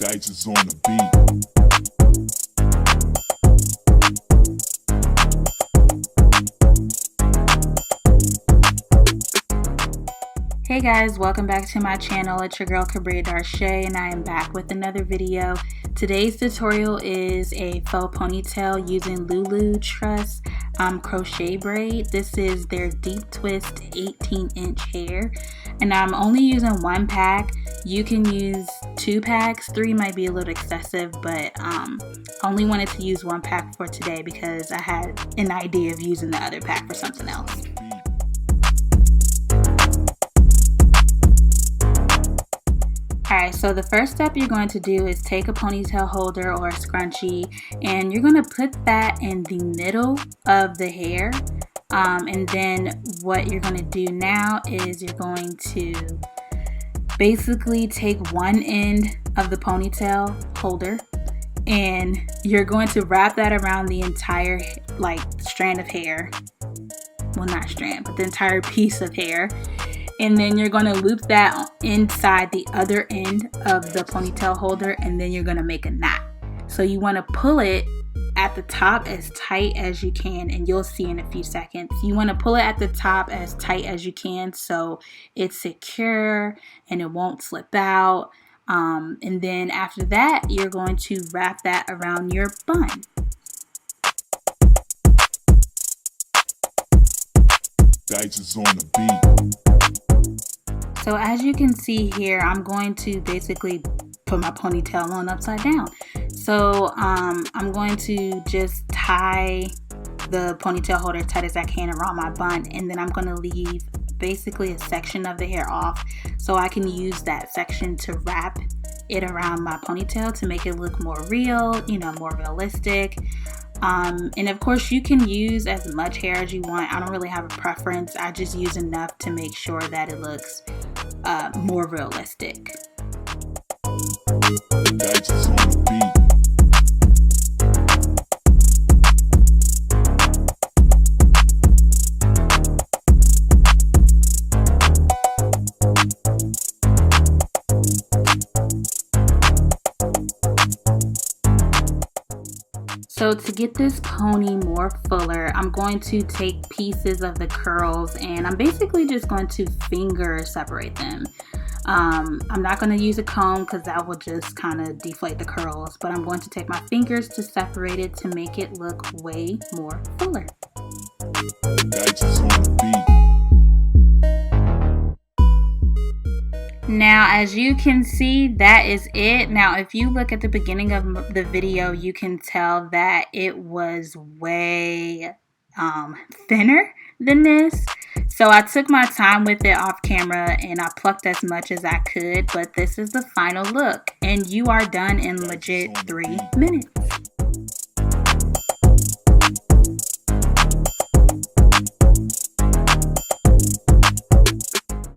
Dice is on the beat. Hey guys, welcome back to my channel. It's your girl Kabria Darshay and I am back with another video. Today's tutorial is a faux ponytail using Lulu Truss crochet braid. This is their deep twist 18-inch hair and I'm only using one pack. You can use 2 packs, 3 might be a little excessive, but I only wanted to use 1 pack for today because I had an idea of using the other pack for something else. Alright, so the first step you're going to do is take a ponytail holder or a scrunchie and you're going to put that in the middle of the hair. And then what you're going to do now is you're going to basically take one end of the ponytail holder and you're going to wrap that around the entire strand of hair. Well, not strand, but the entire piece of hair. And then you're going to loop that inside the other end of the ponytail holder and then you're going to make a knot. So you want to pull it at the top as tight as you can, and you'll see in a few seconds. You want to pull it at the top as tight as you can so it's secure and it won't slip out. And then after that, you're going to wrap that around your bun. Dice is on the beat. So as you can see here, I'm going to basically put my ponytail on upside down. So I'm going to just tie the ponytail holder as tight as I can around my bun, and then I'm going to leave basically a section of the hair off so I can use that section to wrap it around my ponytail to make it look more real, more realistic. And of course you can use as much hair as you want. I don't really have a preference. I just use enough to make sure that it looks more realistic. Dice is on the beat. So to get this pony more fuller, I'm going to take pieces of the curls and I'm basically just going to finger separate them. I'm not going to use a comb because that will just kind of deflate the curls, but I'm going to take my fingers to separate it to make it look way more fuller. Dice is on the beat. Now, as you can see, that is it. Now, if you look at the beginning of the video, you can tell that it was way thinner than this. So I took my time with it off camera and I plucked as much as I could, but this is the final look and you are done in legit 3 minutes.